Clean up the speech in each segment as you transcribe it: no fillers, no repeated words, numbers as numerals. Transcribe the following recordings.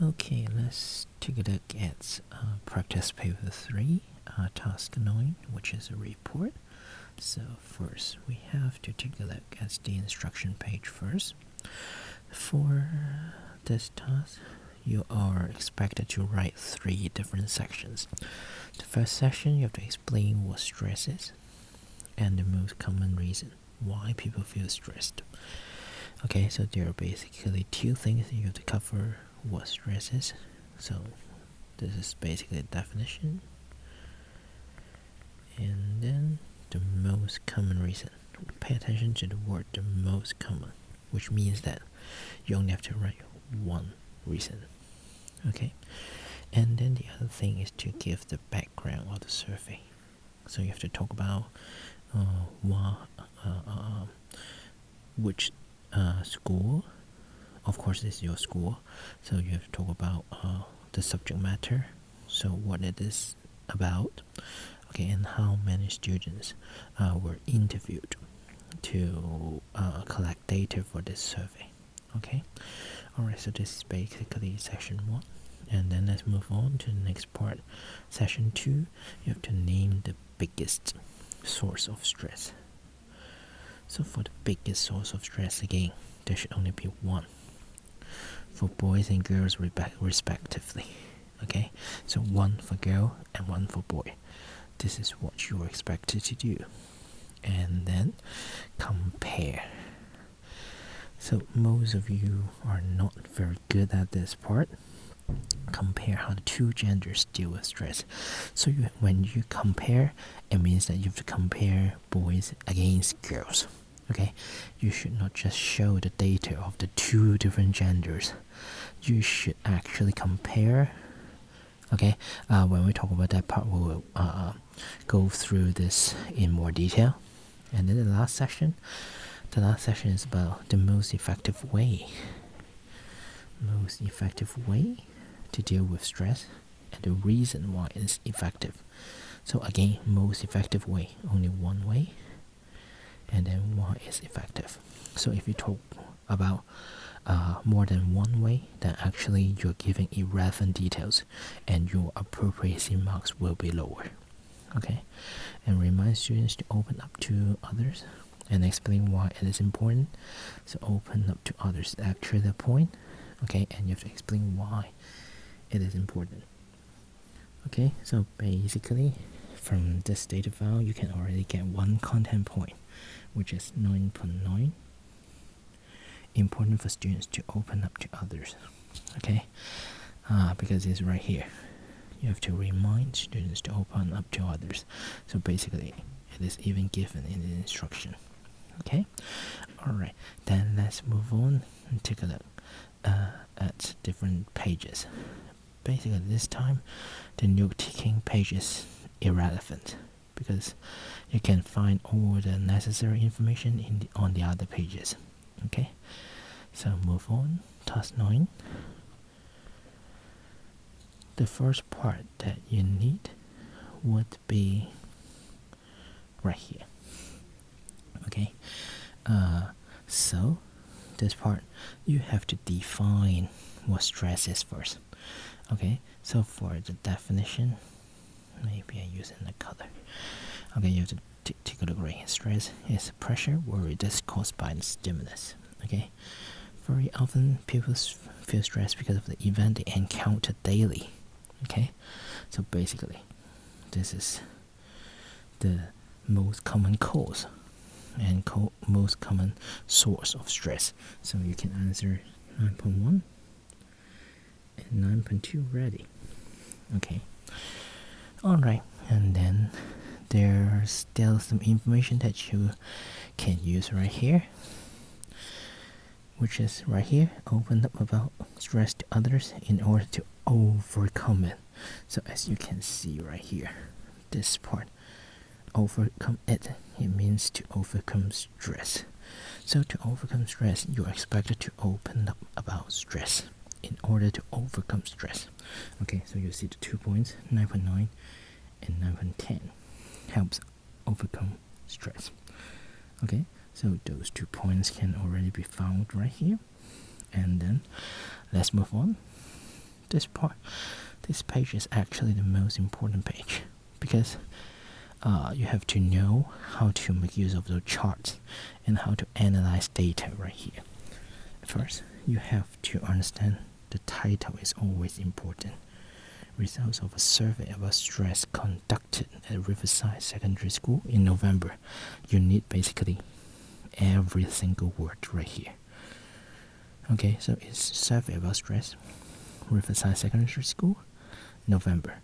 Okay, let's take a look at practice paper 3, task 9, which is a report. So first we have to take a look at the instruction page first. For this task, you are expected to write 3 different sections. The first section, you have to explain what stress is and the most common reason why people feel stressed. Okay, so there are basically 2 things you have to cover. What stress is. So this is basically a definition, and then the most common reason. Pay attention to the word the most common, which means that you only have to write one reason. Okay, and then the other thing is to give the background of the survey. So you have to talk about which school. Of course, this is your school, so you have to talk about the subject matter, so what it is about, okay, and how many students were interviewed to collect data for this survey. Okay, alright, so this is basically section 1, and then let's move on to the next part. Section 2, you have to name the biggest source of stress. So for the biggest source of stress, again, there should only be one, for boys and girls respectively. Okay, so one for girl and one for boy. This is what you are expected to do. And then compare. So most of you are not very good at this part. Compare how the 2 genders deal with stress. So when you compare, it means that you have to compare boys against girls. Okay, you should not just show the data of the 2 different genders. You should actually compare. Okay, when we talk about that part, we will go through this in more detail. And then the last section is about the most effective way. Most effective way to deal with stress and the reason why it's effective. So again, most effective way, only one way. And then why is effective. So if you talk about more than one way, then actually you're giving irrelevant details and your appropriacy marks will be lower. Okay, and remind students to open up to others and explain why it is important. So open up to others is actually the point. Okay, and you have to explain why it is important. Okay, so basically from this data file you can already get one content point, which is 9.9. Important for students to open up to others. Okay, because it's right here. You have to remind students to open up to others. So basically, it is even given in the instruction. Okay, alright, then let's move on and take a look at different pages. Basically, this time, the note-taking page is irrelevant, because you can find all the necessary information on the other pages. Okay, so move on. Task 9. The first part that you need would be right here. Okay, so this part you have to define what stress is first. Okay, so for the definition, maybe I use it in a color. Okay, you have to take a look right here. Stress is pressure, worry that's caused by the stimulus. Okay, very often people feel stressed because of the event they encounter daily. Okay, so basically this is the most common cause and most common source of stress. So you can answer 9.1 and 9.2 ready. Okay, alright, and then there's still some information that you can use right here, which is right here. Open up about stress to others in order to overcome it. So as you can see right here, this part, overcome it, it means to overcome stress. So to overcome stress, you're expected to open up about stress in order to overcome stress. Okay, so you see the 2 points, 9.9 and 9.10 helps overcome stress. Okay, so those 2 points can already be found right here. And then let's move on. This page is actually the most important page because you have to know how to make use of the charts and how to analyze data right here. First, you have to understand the title is always important. Results of a survey about stress conducted at Riverside Secondary School in November. You need basically every single word right here. Okay, so it's survey about stress, Riverside Secondary School, November.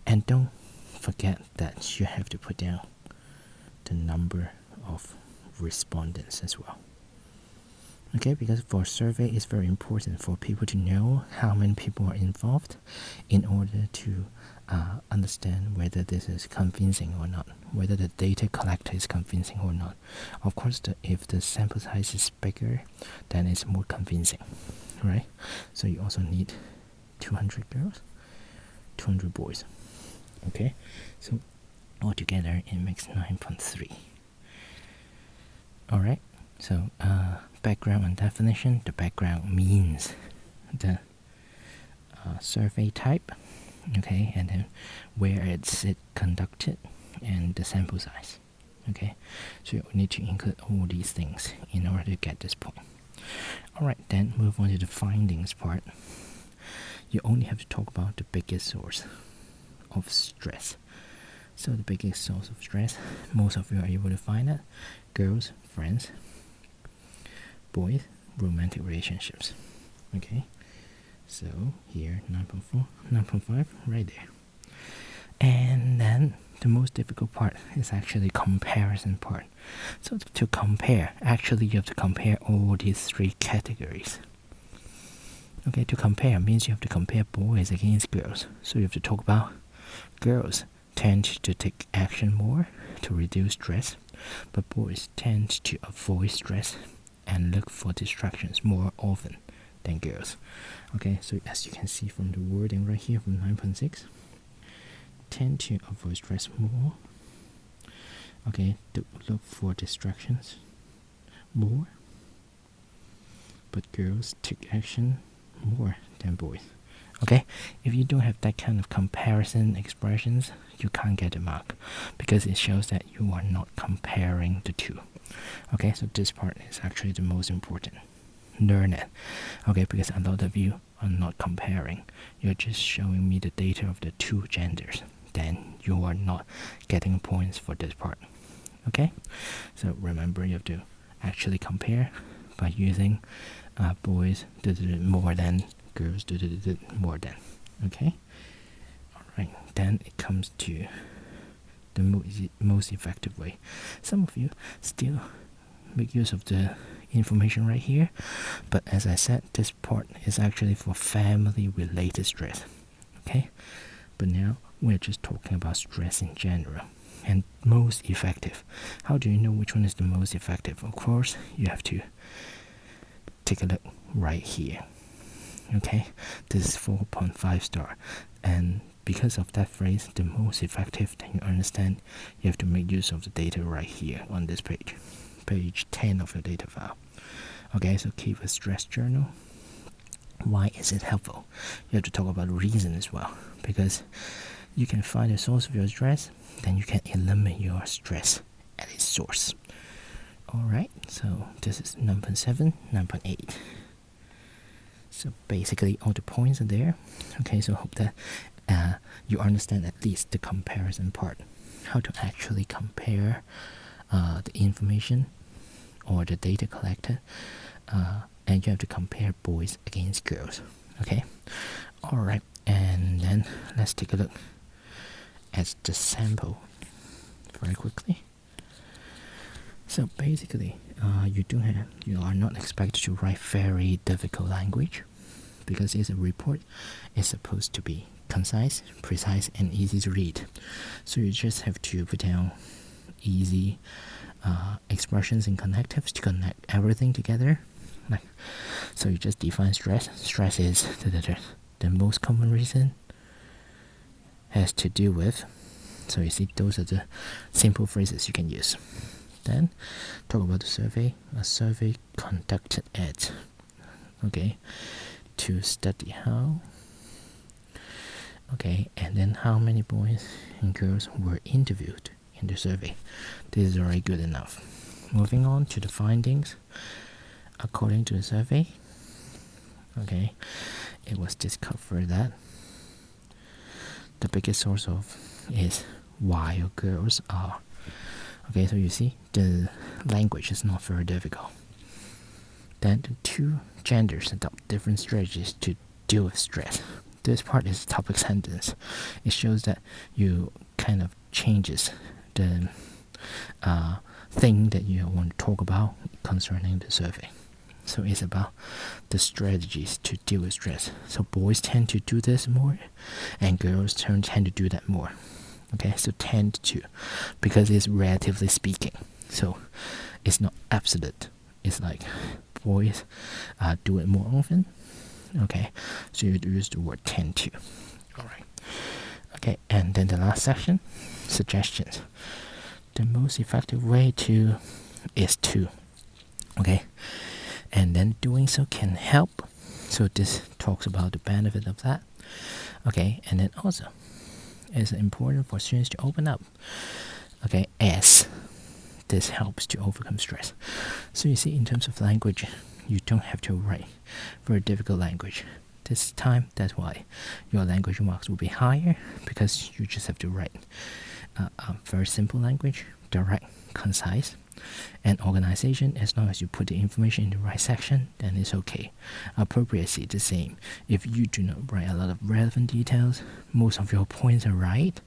And don't forget that you have to put down the number of respondents as well. Okay, because for a survey it's very important for people to know how many people are involved in order to understand whether this is convincing or not, whether the data collected is convincing or not. Of course, if the sample size is bigger, then it's more convincing, right? So you also need 200 girls, 200 boys. Okay, so altogether it makes 9.3. Alright, so background and definition. The background means the survey type, okay, and then where it's conducted and the sample size. Okay, so you need to include all these things in order to get this point. Alright, then move on to the findings part. You only have to talk about the biggest source of stress. So the biggest source of stress, most of you are able to find it: girls, friends, boys, romantic relationships. Okay, so here 9.4, 9.5 right there. And then the most difficult part is actually comparison part. So to compare, actually you have to compare all these three categories. Okay, to compare means you have to compare boys against girls. So you have to talk about girls tend to take action more to reduce stress, but boys tend to avoid stress and look for distractions more often than girls. Okay, so as you can see from the wording right here from 9.6, tend to avoid stress more, okay, to look for distractions more, but girls take action more than boys. Okay, if you don't have that kind of comparison expressions, you can't get a mark because it shows that you are not comparing the two. Okay, so this part is actually the most important. Learn it. Okay, because a lot of you are not comparing. You're just showing me the data of the two genders. Then you are not getting points for this part. Okay, so remember you have to actually compare by using boys more than, girls more than. Okay, alright, then it comes to the most effective way. Some of you still make use of the information right here, but as I said, this part is actually for family related stress. Okay, but now we're just talking about stress in general and most effective. How do you know which one is the most effective? Of course, you have to take a look right here. Okay, this is 4.5 star, and because of that phrase, the most effective, then you understand you have to make use of the data right here on this page, page 10 of your data file. Okay, so keep a stress journal. Why is it helpful? You have to talk about the reason as well, because you can find the source of your stress, then you can eliminate your stress at its source. Alright, so this is 9.7, 9.8. So basically all the points are there. Okay, so I hope that you understand at least the comparison part, how to actually compare the information or the data collected, and you have to compare boys against girls. Okay, alright, and then let's take a look at the sample very quickly. So basically, you are not expected to write very difficult language, because it's a report. It's supposed to be concise, precise, and easy to read. So you just have to put down easy expressions and connectives to connect everything together. So you just define stress. Stress is the most common reason has to do with. So you see, those are the simple phrases you can use. Then talk about the survey. A survey conducted at, okay, to study how Okay, and then how many boys and girls were interviewed in the survey. This is already good enough. Moving on to the findings. According to the survey, okay, it was discovered that the biggest source of is why girls are. Okay, so you see the language is not very difficult. Then the two genders adopt different strategies to deal with stress. This part is topic sentence. It shows that you kind of changes the thing that you want to talk about concerning the survey. So it's about the strategies to deal with stress. So boys tend to do this more, and girls tend to do that more. Okay, so tend to, because it's relatively speaking. So it's not absolute. It's like boys do it more often. Okay, so you use the word tend to. Alright. Okay, and then the last section, suggestions. The most effective way to is to. Okay, and then doing so can help. So this talks about the benefit of that. Okay, and then also it's important for students to open up. Okay, as this helps to overcome stress. So you see, in terms of language, you don't have to write very difficult language. This time, that's why your language marks will be higher, because you just have to write a very simple language, direct, concise, and organization. As long as you put the information in the right section, then it's okay. Appropriacy, the same. If you do not write a lot of relevant details, most of your points are right,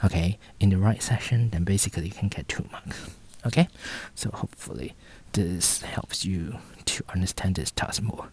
okay, in the right section, then basically you can get 2 marks. Okay, so hopefully this helps you to understand this task more.